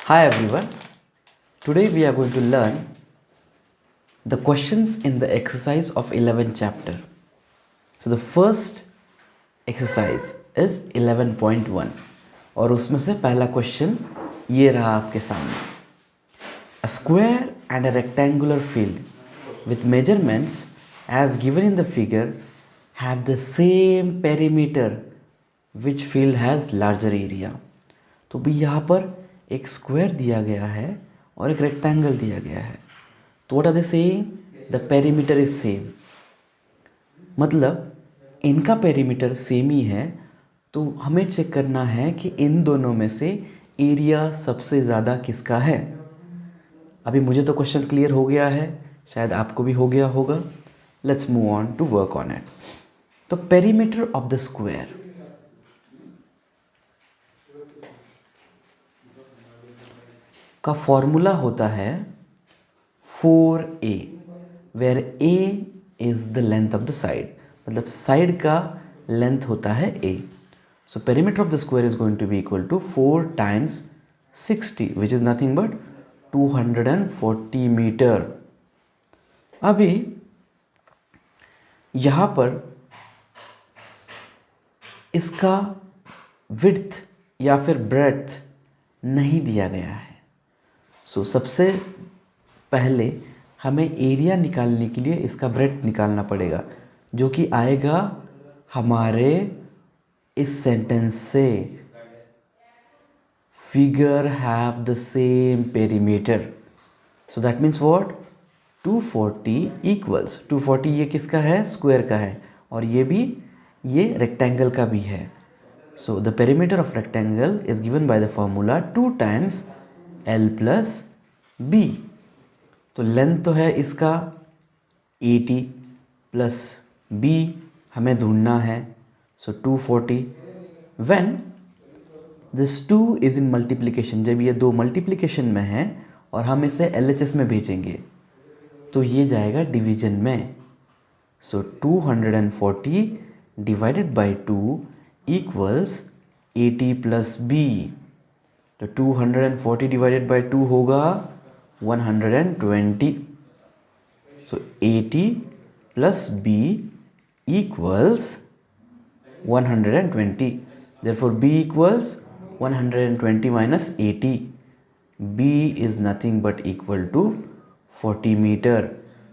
Hi everyone. Today we are going to learn the questions in the exercise of 11 chapter. So the first exercise is 11.1 और उसमें से पहला question ये रहा आपके सामने. A square and a rectangular field with measurements as given in the figure have the same perimeter which field has larger area. तो भी यहाँ पर एक स्क्वायर दिया गया है और एक रेक्टेंगल दिया गया है. तो what are they saying? The perimeter is same. मतलब इनका पेरीमीटर सेम ही है, तो हमें चेक करना है कि इन दोनों में से एरिया सबसे ज़्यादा किसका है. अभी मुझे तो क्वेश्चन क्लियर हो गया है, शायद आपको भी हो गया होगा. Let's move on to work on it. तो पेरीमीटर ऑफ द स्क्वायर का फॉर्मूला होता है 4a, where a is the length of the side. मतलब साइड का लेंथ होता है a. So perimeter of the square is going to be equal to 4 times 60 which is nothing but 240 metre. अभी यहाँ पर इसका विड्थ या फिर ब्रेड्थ नहीं दिया गया है. सो सबसे पहले हमें एरिया निकालने के लिए इसका ब्रेड्थ निकालना पड़ेगा, जो कि आएगा हमारे इस सेंटेंस से. Figure have the same perimeter. So that means what? 240 equals 240. ये किसका है? स्क्वायर का है. और ये भी, ये रेक्टेंगल का भी है. So the perimeter of rectangle is given by the formula 2 times L plus B. तो लेंथ तो है इसका 80 प्लस B हमें ढूंढना है. सो 240. When this 2 is in multiplication, जब ये दो मल्टीप्लिकेशन में है और हम इसे LHS में भेजेंगे तो ये जाएगा डिवीजन में. So 240 divided by 2 equals 80 plus B. तो 240 डिवाइडेड बाई 2 होगा 120. So 80 plus B equals 120. Therefore B equals 120 minus 80. B is nothing but equal to 40 metre.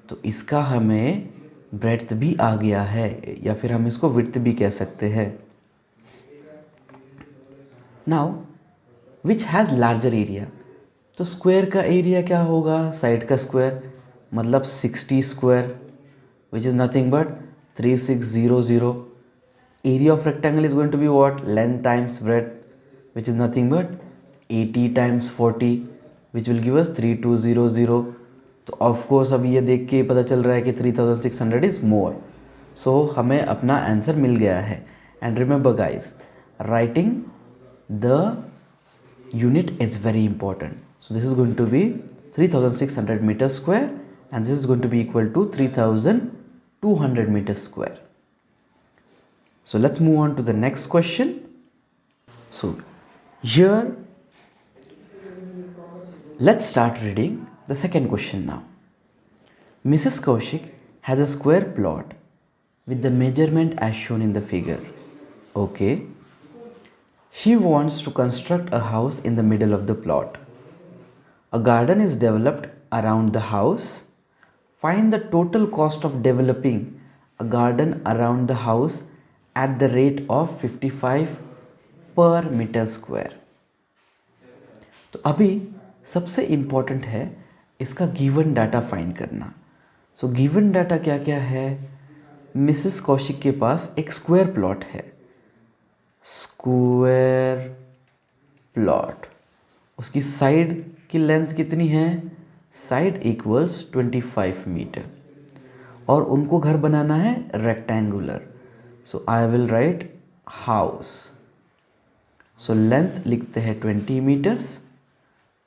तो इसका हमें ब्रेड्थ भी आ गया है, या फिर हम इसको विड्थ भी कह सकते हैं. Now which has larger area. तो स्क्वायर का एरिया क्या होगा? साइड का स्क्वायर, मतलब 60 square which is nothing but 3600. Area of rectangle is going to be what? Length times breadth which is nothing but 80 times 40 which will give us 3200. तो of course अभी ये देख के पता चल रहा है कि 3600 इज़ मोर. सो हमें अपना आंसर मिल गया है. And remember guys, writing the unit is very important. So this is going to be 3600 meters square and this is going to be equal to 3200 meters square. So let's move on to the next question. So here let's start reading the second question now. Mrs. Kaushik has a square plot with the measurement as shown in the figure. Okay. She wants to construct a house in the middle of the plot. A garden is developed around the house. Find the total cost of developing a garden around the house at the rate of 55 per meter square. तो अभी सबसे important है इसका given data find करना. So given data क्या क्या है? Mrs Kaushik के पास एक स्क्वायर प्लॉट है. स्क्वायर प्लॉट, उसकी साइड की लेंथ कितनी है? Side equals 25 metre. और उनको घर बनाना है rectangular. So I will write house. So length लिखते हैं 20 मीटर्स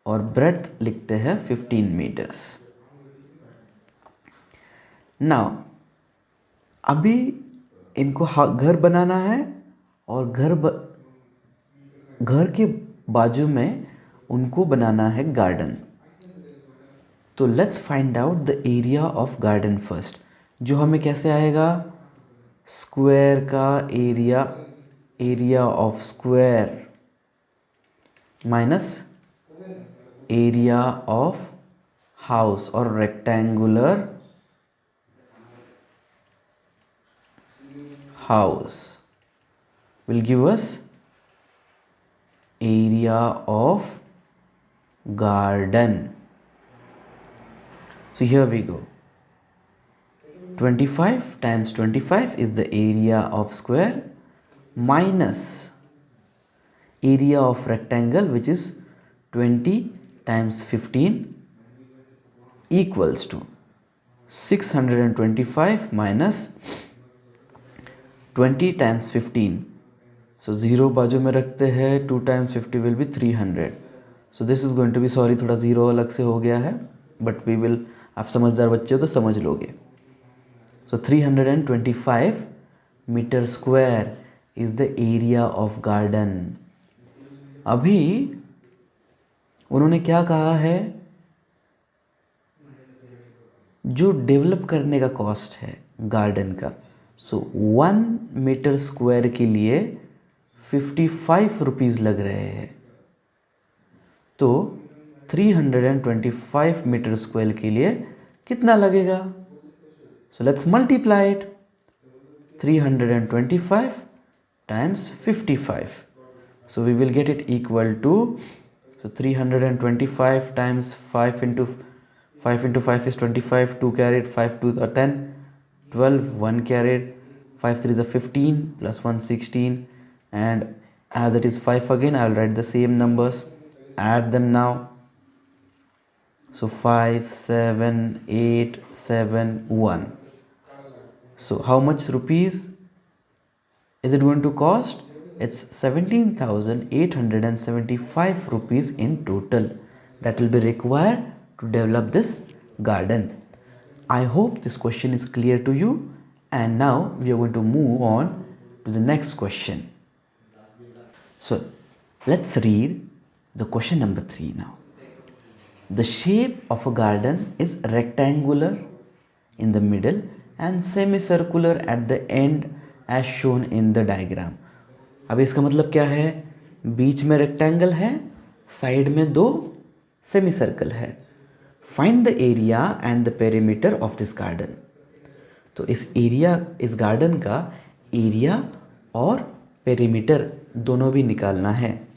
और ब्रेड्थ लिखते हैं 15 मीटर्स. नाउ अभी इनको घर बनाना है और घर के बाजू में उनको बनाना है गार्डन। तो let's find out the area of garden first. जो हमें कैसे आएगा, स्क्वायर का area, area of square minus area of house और rectangular house will give us area of garden. So here we go. 25 times 25 is the area of square minus area of rectangle, which is 20 times 15 equals to 625 minus 20 times 15. So 0 बाजू में रखते हैं, 2 times 50 will be 300. So this is going to be, sorry थोड़ा 0 अलग से हो गया है, but we will, आप समझदार बच्चे हो तो समझ लोगे. So 325 meter square is the area of garden. अभी उन्होंने क्या कहा है, जो डेवलप करने का कॉस्ट है गार्डन का, सो 1 मीटर स्क्वायर के लिए 55 रुपीज़ लग रहे हैं. तो 325 मीटर स्क्वायर के लिए कितना लगेगा? So let's multiply it. 325 times 55. So we will get it equal to, so 325 times 5 into 5 is 25, 2 carried, 5 2 are 10, 12, 1 carried, 5 3 is a 15, plus 1 16, and as it is 5 again, I will write the same numbers, add them now. So 5 7 8 7 1. So how much rupees is it going to cost? It's 17,875 rupees in total that will be required to develop this garden. I hope this question is clear to you, and now we are going to move on to the next question. So let's read the question number 3 now. The shape of a garden is rectangular in the middle and semicircular at the end as shown in the diagram. अब इसका मतलब क्या है? बीच में rectangle है, side में 2 semi circle है. Find the area and the perimeter of this garden. तो इस एरिया, इस गार्डन का एरिया और पेरीमीटर दोनों भी निकालना है.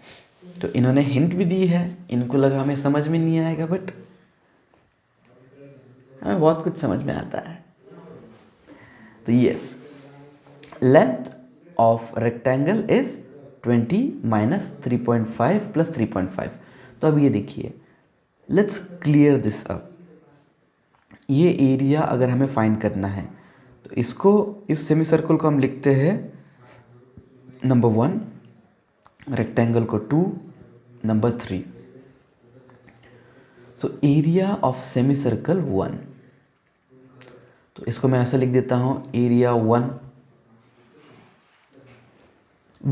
तो इन्होंने हिंट भी दी है. इनको लगा हमें समझ में नहीं आएगा, बट हमें बहुत कुछ समझ में आता है. तो yes, length of rectangle is 20 minus 3.5 plus 3.5. तो अब ये देखिए, let's clear this up. ये एरिया अगर हमें फाइंड करना है तो इसको, इस सेमी सर्कल को हम लिखते हैं नंबर 1, रेक्टेंगल को 2, number 3. So area of semi circle 1. तो इसको मैं ऐसा लिख देता हूँ, area 1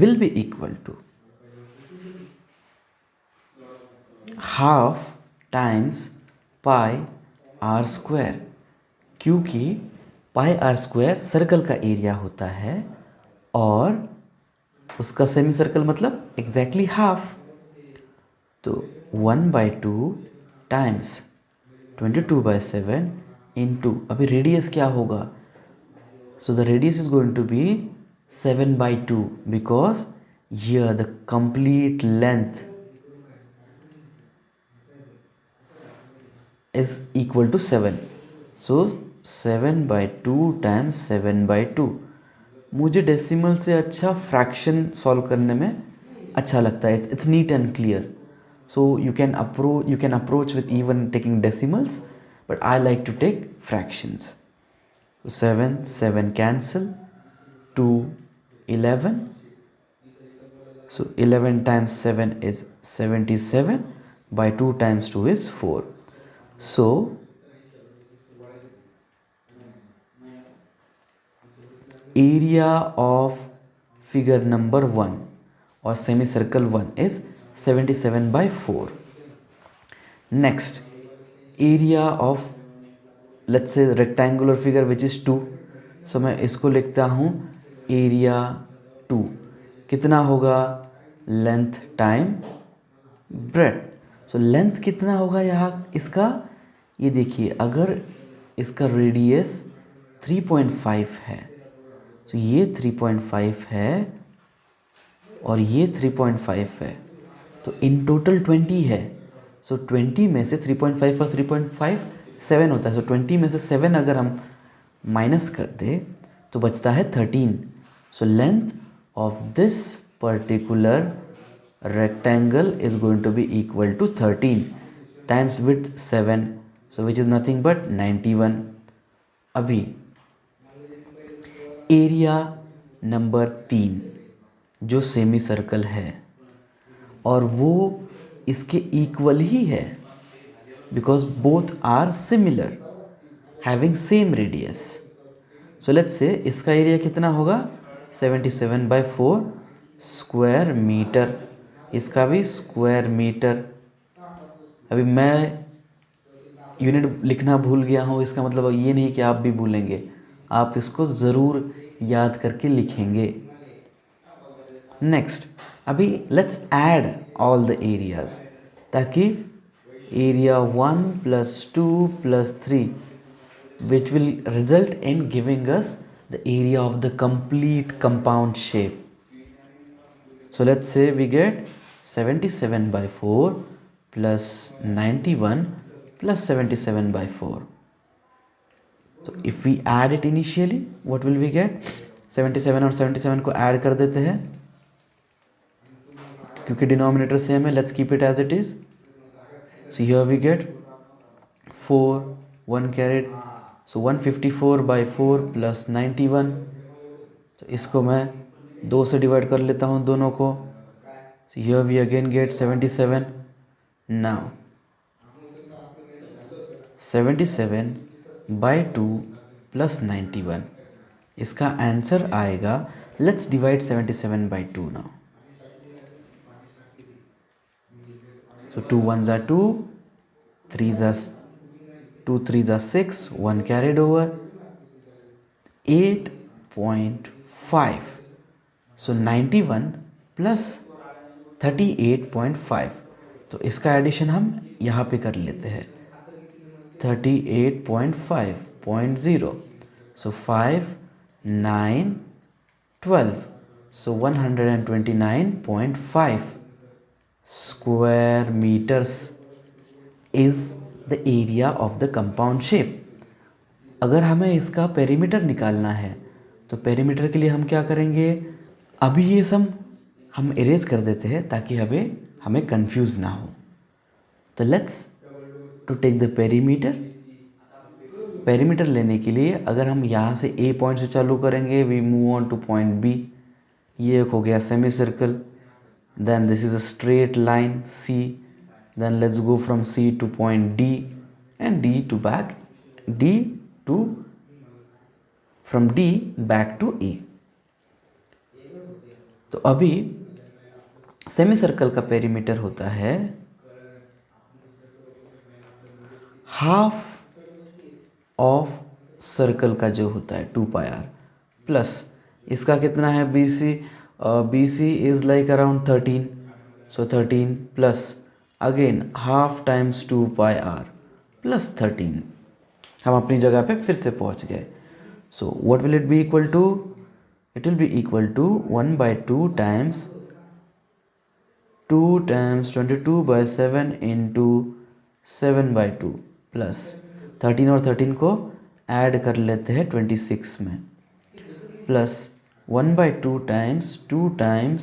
will be equal to half times pi r square, क्योंकि pi r square सर्कल का एरिया होता है और उसका सेमी सर्कल मतलब एग्जैक्टली हाफ. तो 1/2 टाइम्स 22/7 इंटू, अभी रेडियस क्या होगा? So the radius is going to be 7/2 because here the complete length is equal to 7. So 7/2 times 7/2. मुझे डेसिमल से अच्छा फ्रैक्शन सॉल्व करने में अच्छा लगता है. It's neat and clear. So you can approach with even taking decimals, but I like to take fractions. So 7 cancel, 2 11. So 11 times 7 is 77, by 2 times 2 is 4. So area of figure number 1 or semicircle 1 is 77/4. Next, area of let's say rectangular figure which is 2, सो मैं इसको लिखता हूँ area 2 कितना होगा, length time bread. So length कितना होगा यहाँ इसका, ये देखिए अगर इसका रेडियस 3.5 है, तो ये 3.5 है और ये 3.5 है, तो इन टोटल 20 है। सो 20 में से 3.5 और 3.5 7 होता है। सो 20 में से 7 अगर हम माइनस कर दे तो बचता है 13। So length of this particular rectangle is going to be equal to 13 times width 7, so which is nothing but 91। अभी एरिया नंबर 3 जो सेमी सर्कल है और वो इसके इक्वल ही है because both are similar having same radius. So let's say इसका area कितना होगा 77/4 स्क्वायर मीटर, इसका भी स्क्वायर मीटर। अभी मैं यूनिट लिखना भूल गया हूँ, इसका मतलब ये नहीं कि आप भी भूलेंगे, आप इसको ज़रूर याद करके लिखेंगे। नेक्स्ट, अभी let's add all the areas, ताकि area 1 + 2 + 3 which will result in giving us the area of the complete compound shape. So let's say we get 77/4 plus 91 plus 77/4. So if we add it initially, what will we get? 77 और 77 को add कर देते हैं क्योंकि denominator same है। Let's keep it as it is. So here we get 4 1 carried, so 154/4 plus 91। तो इसको मैं 2 से डिवाइड कर लेता हूँ दोनों को। So here we again get 77. Now 77/2 plus 91, इसका आंसर आएगा, let's divide 77/2 now. So 2 1s are 2, 3s are 2 3s are 6, 1 carried over, 8.5. So 91 plus 38.5, तो इसका एडिशन हम यहाँ पे कर लेते हैं 38.5.0, so 5 9 12, so 129.5 square metres is the area of the compound shape. अगर हमें इसका पेरीमीटर निकालना है तो पेरीमीटर के लिए हम क्या करेंगे, अभी ये सम हम इरेज कर देते हैं ताकि हमें कंफ्यूज ना हो। तो let's to take the perimeter. Perimeter लेने के लिए अगर हम यहाँ से ए पॉइंट से चालू करेंगे, we move on to point B. ये एक हो गया semi circle, then this is a straight line C, then let's go from C to point D and D to back D to from D back to A. तो अभी semi circle का perimeter होता है half of circle का जो होता है 2πr plus इसका कितना है BC, BC is like around 13, so 13 plus again half times 2πr plus 13। हम अपनी जगह पे फिर से पहुंच गए। So what will it be equal to, it will be equal to 1/2 times 2 times 22/7 into 7/2 plus 13 और 13 को ऐड कर लेते हैं 26 में, plus 1/2 times 2 times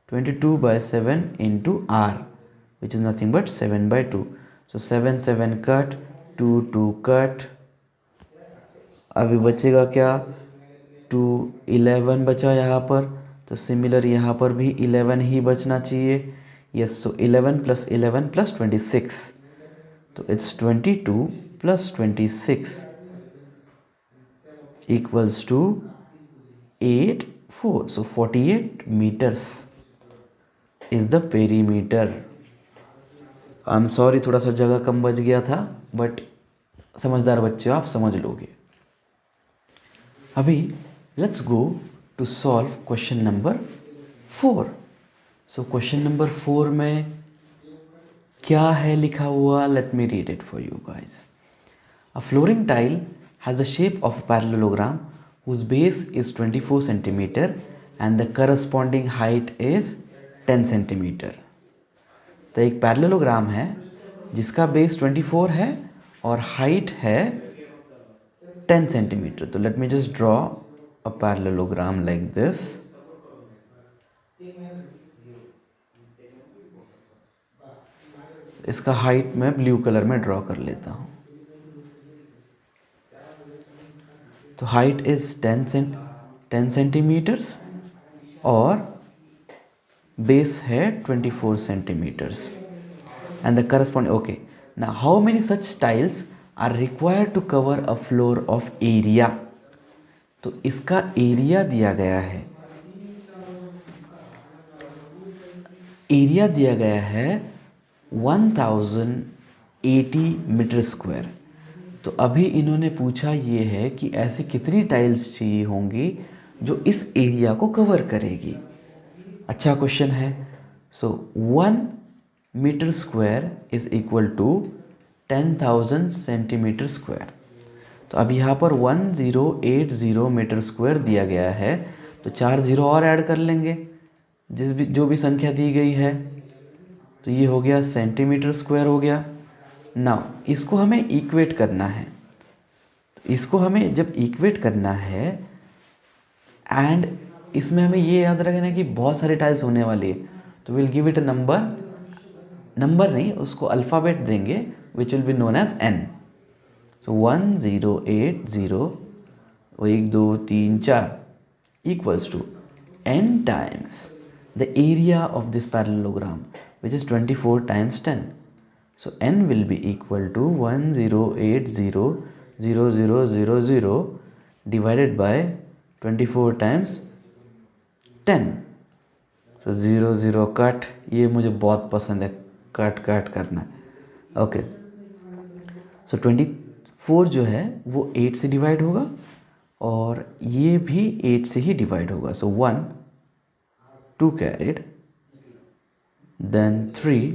22/7 into r which is nothing but 7/2. So 7 7 cut, 2 2 cut, अभी बचेगा क्या, 2 11 बचा यहाँ पर, तो सिमिलर यहाँ पर भी 11 ही बचना चाहिए। यस, सो 11 + 11 + 26, तो it's 22 + 26 equals to 84, so 48 meters is the perimeter। I am sorry, थोड़ा सा जगह कम बच गया था, बट समझदार बच्चे हो आप, समझ लोगे। अभी let's go to solve question number 4। So question number 4 में क्या है लिखा हुआ, let me read it for you guys. A flooring tile has the shape of a parallelogram whose base is 24 centimeter and the corresponding height is 10 centimeter. तो एक parallelogram है जिसका base 24 है और हाइट है 10 सेंटीमीटर। तो let me just draw a parallelogram like this. इसका height मैं ब्लू कलर में ड्रॉ कर लेता हूँ। तो हाइट इज 10 सेंटीमीटर्स और बेस है 24 centimetres and the corresponding, okay. Now how many such tiles are required to cover a floor of area. तो इसका एरिया दिया गया है, एरिया दिया गया है 1080 मीटर स्क्वायर। तो अभी इन्होंने पूछा ये है कि ऐसे कितनी टाइल्स चाहिए होंगी जो इस एरिया को कवर करेगी। अच्छा क्वेश्चन है। So 1 metre square is equal to 10,000 centimetre square. तो अब यहाँ पर 1080 मीटर स्क्वायर दिया गया है, तो 4 जीरो और ऐड कर लेंगे जो भी संख्या दी गई है। तो ये हो गया सेंटीमीटर स्क्वायर हो गया। नाउ इसको हमें इक्वेट करना है। तो इसको हमें जब इक्वेट करना है, एंड इसमें हमें ये याद रखना है कि बहुत सारे टाइल्स होने वाली है, तो will give it a number नहीं, उसको अल्फ़ाबेट देंगे which will be known as n। So 1080 1 2 3 4 equals to n times the area of this parallelogram which is 24 times 10. So n will be equal to 1080,0000 divided by 24 times 10. So 0 cut, ये मुझे बहुत पसंद है, cut करना। Okay, सो 24 जो है वो 8 से डिवाइड होगा और ये भी 8 से ही डिवाइड होगा। सो 1 2 carried, then 3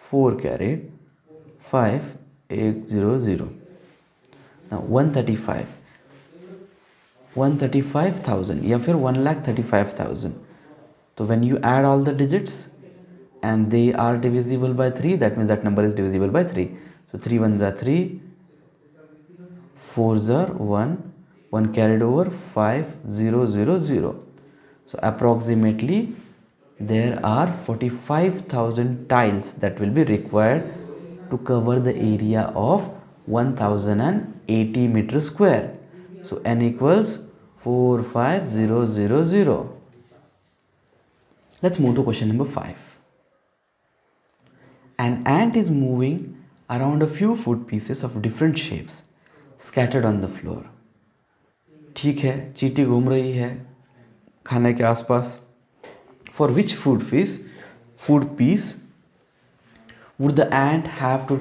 4 carried, 5 800। now 135,000 या फिर 1,35,000। तो when you add all the digits and they are divisible by 3, that means that number is divisible by 3. So 3 1s are 3, 4s are 1 carried over, 5000। so approximately there are 45,000 tiles that will be required to cover the area of 1080 meter square. So n equals 45000. Let's move to question number 5. An ant is moving around a few food pieces of different shapes scattered on the floor. ठीक है, चींटी घूम रही है खाने के आसपास। For which food piece would the ant have to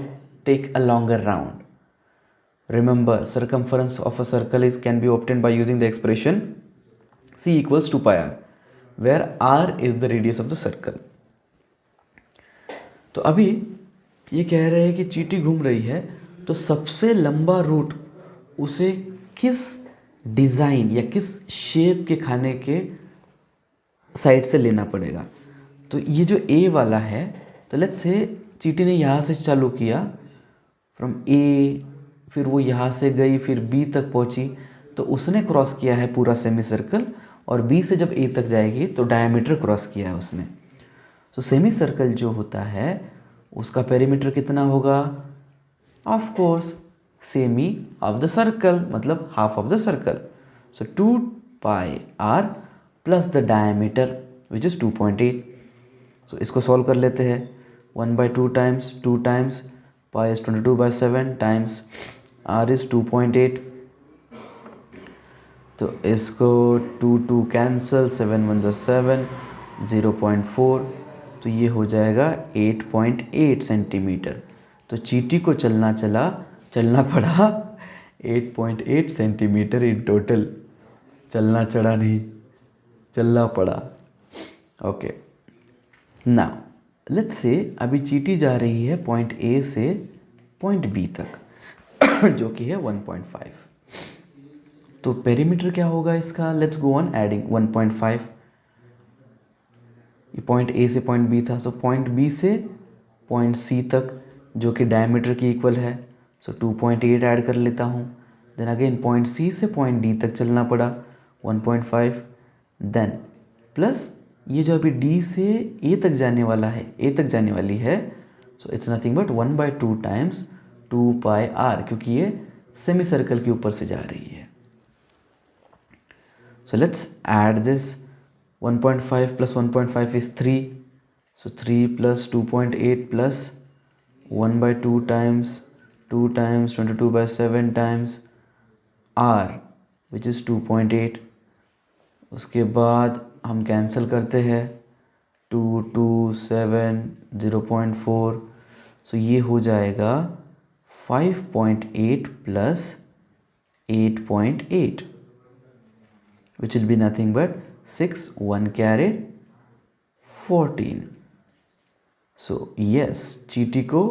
take a longer round? Remember, circumference of a circle can be obtained by using the expression c equals 2 pi r, where r is the radius of the circle. तो अभी ये कह रहे हैं कि चींटी घूम रही है, तो सबसे लंबा रूट उसे किस डिज़ाइन या किस शेप के खाने के साइड से लेना पड़ेगा। तो ये जो ए वाला है, तो लेट्स से चींटी ने यहाँ से चालू किया फ्रॉम ए, फिर वो यहाँ से गई, फिर बी तक पहुँची, तो उसने क्रॉस किया है पूरा सेमी सर्कल, और बी से जब ए तक जाएगी तो डायमीटर क्रॉस किया है उसने। तो सेमी सर्कल जो होता है उसका पेरीमीटर कितना होगा? Of course semi of the circle, मतलब half of the circle. So 2 pi r plus the diameter which is 2.8। So इसको सॉल्व कर लेते हैं। 1/2 times 2 times pi is 22/7 times r is 2.8। तो इसको 2 2 कैंसल, 7 1 7, 0.4। तो तो ये हो जाएगा 8.8 सेंटीमीटर। तो चींटी को चलना पड़ा 8.8 सेंटीमीटर इन टोटल। चलना चढ़ा नहीं, चलना पड़ा। ओके, नाउ लेट्स से अभी चींटी जा रही है पॉइंट ए से पॉइंट बी तक जो कि है 1.5। तो पेरीमीटर क्या होगा इसका? Let's go on adding 1.5। ये पॉइंट ए से पॉइंट बी था, सो पॉइंट बी से पॉइंट सी तक जो कि डायमीटर की इक्वल है, सो 2.8 ऐड कर लेता हूँ। देन अगेन पॉइंट सी से पॉइंट डी तक चलना पड़ा 1.5। देन प्लस ये जो अभी डी से ए तक जाने वाला है, ए तक जाने वाली है, so it's nothing but 1/2 times 2πr, क्योंकि ये सेमी सर्कल के ऊपर से जा रही है। So let's add this. 1.5 plus 1.5 is 3. So 3 plus 2.8 plus 1/2 times 2 times 22/7 times r, which is 2.8. उसके बाद हम कैंसिल करते हैं 2 2 7 0.4. So ये हो जाएगा 5.8 plus 8.8, which will be nothing but 6 1 carried 14. So yes, चींटी को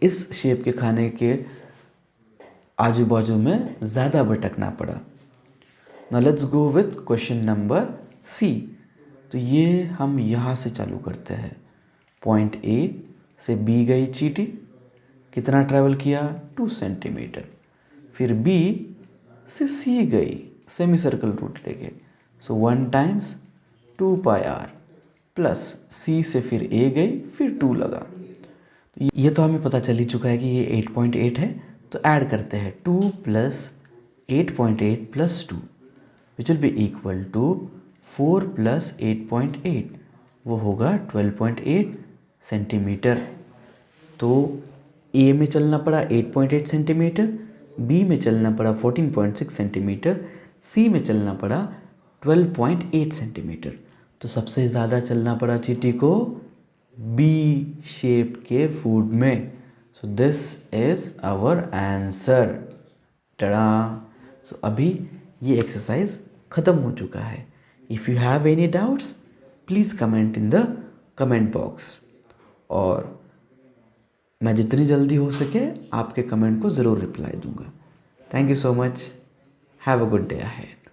इस शेप के खाने के आजू बाजू में ज़्यादा भटकना पड़ा। Now let's go with question number C. तो ये हम यहाँ से चालू करते हैं। पॉइंट ए से बी गई चींटी, कितना ट्रैवल किया? 2 सेंटीमीटर। फिर बी से सी गई सेमी सर्कल रूट लेके, सो 1 टाइम्स 2πr प्लस सी से फिर ए गई, फिर 2 लगा। तो ये तो हमें पता चल ही चुका है कि ये 8.8 है। तो ऐड करते हैं 2 plus 8.8 plus 2, which will be equal to 4 plus 8.8, वो होगा 12.8 सेंटीमीटर। तो ए में चलना पड़ा 8.8 सेंटीमीटर, बी में चलना पड़ा 14.6 सेंटीमीटर, सी में चलना पड़ा 12.8 सेंटीमीटर। तो सबसे ज़्यादा चलना पड़ा चींटी को बी शेप के फूड में। So this is our answer. Tada. So अभी ये एक्सरसाइज ख़त्म हो चुका है। If you have any doubts please comment in the comment box, और मैं जितनी जल्दी हो सके आपके कमेंट को ज़रूर रिप्लाई दूंगा। Thank you so much. Have a good day ahead.